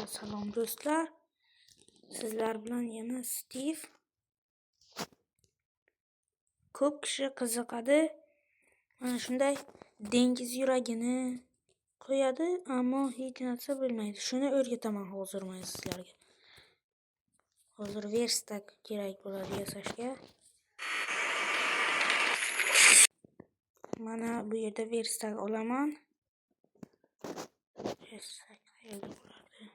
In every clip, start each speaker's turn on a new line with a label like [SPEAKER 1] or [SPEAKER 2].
[SPEAKER 1] Salom do'stlar. Sizlar bilan yana Steve. Ko'p kishi qiziqadi. Mana shunday dengiz yuragini qo'yadi, ammo hech narsa bilmaydi. Shuni o'rgataman hozir men sizlarga. Hozir verstak kerak bo'ladi yasashga. Mana bu yerda verstak olaman. Verstak qayerda bo'lardi?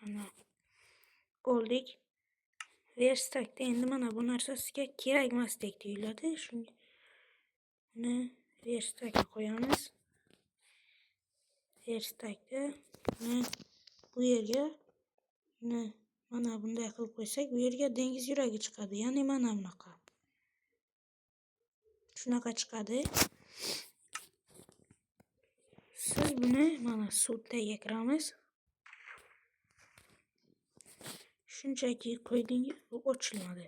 [SPEAKER 1] Mana oldik. Verstakda endi mana bu narsa sizga kerak emasdek tuyuladi. Shuni verstakga qo'yamiz. Verstakda bu yerga mana bunday qilib qo'ysak, bu yerga dengiz yuragi chiqadi. Ya'ni mana bunaqa. Shunaqa chiqadi. Siz buni mana suvdagi kiramiz. Shunchaki qo'ydingiz, bu ochilmadi.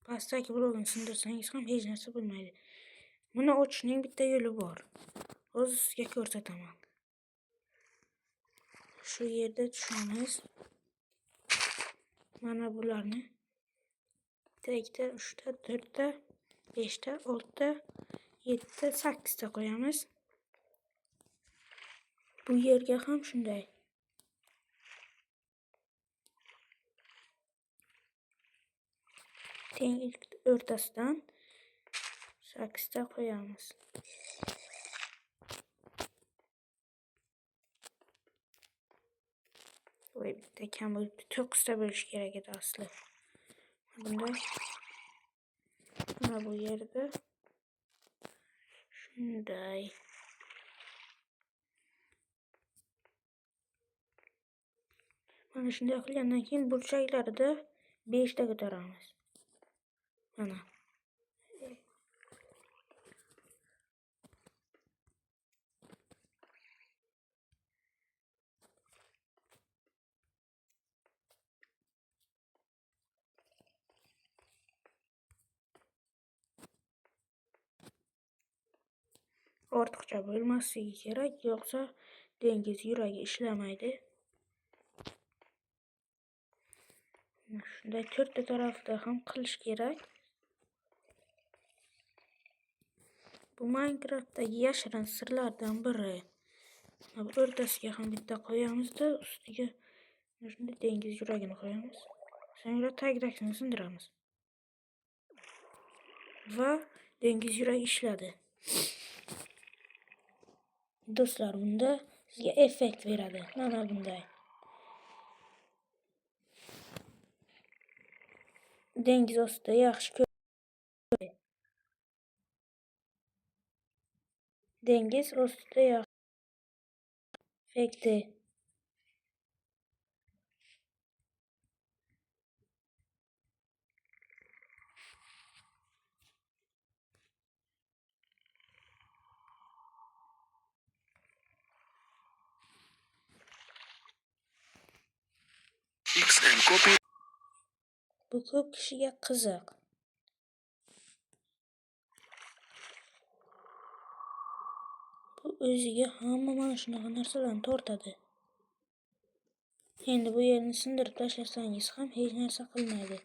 [SPEAKER 1] Pastdagi blogni sindirsangiz ham hech narsa bo'lmaydi. Buni ochishning bitta yo'li bor. Hozir sizga ko'rsataman. Shu yerda tushamiz. Mana bularni 1 ta, 3 ta, 4 ta, 5 ta, 6 ta, 7 ta, 8 ta qo'yamiz. Bu yerga ham shunday. Teng o'rtasidan 8 ta qo'yamiz. Voy, bitta kam bo'libdi. 9 ta bo'lish kerak edi asli. Bunday. Mana bu yerda shunday. Mana shunday qilgandan keyin burchaklarida 5 ta ko'taramiz. Mana. Ortiqcha bo'lmasligi kerak, yo'qsa dengiz yuragi ishlamaydi. Shunday 4 ta tarafda ham qilish kerak. Bu Minecraftdagi yashirin sirlardan biri. Bu o'rtasiga ham bitta qo'yamizda, ustiga shunday dengiz yuragini qo'yamiz. So'ngra tagdakini sindiramiz. Va dengiz yuragi ishladi. Do'stlar, bunda sizga effekt beradi. Mana bunday. Dengiz ostida yaxshi ko'radi. Dengiz ostida yaxshi effekti. Bu ko'p kishiga qiziq. Bu o'ziga hamma mana shunaqa narsalarni tortadi. Endi bu yerni sindirib tashlasangiz ham hech narsa qilmaydi.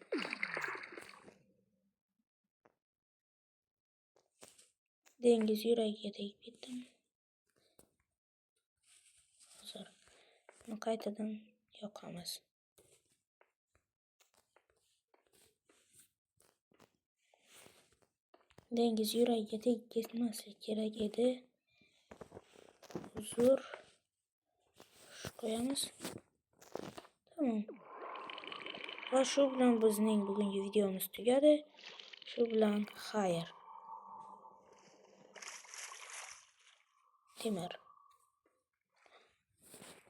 [SPEAKER 1] Dengiz yuragiga tegib ketdimi? Hozir buni qaytadan yoqamiz. Dengiz yuragiga tegib ketmaslik kerak edi. Uzr. Qo'yamiz. Tamam. Va shu bilan bizning bugungi videomiz tugadi. Shu bilan xayr. Temir.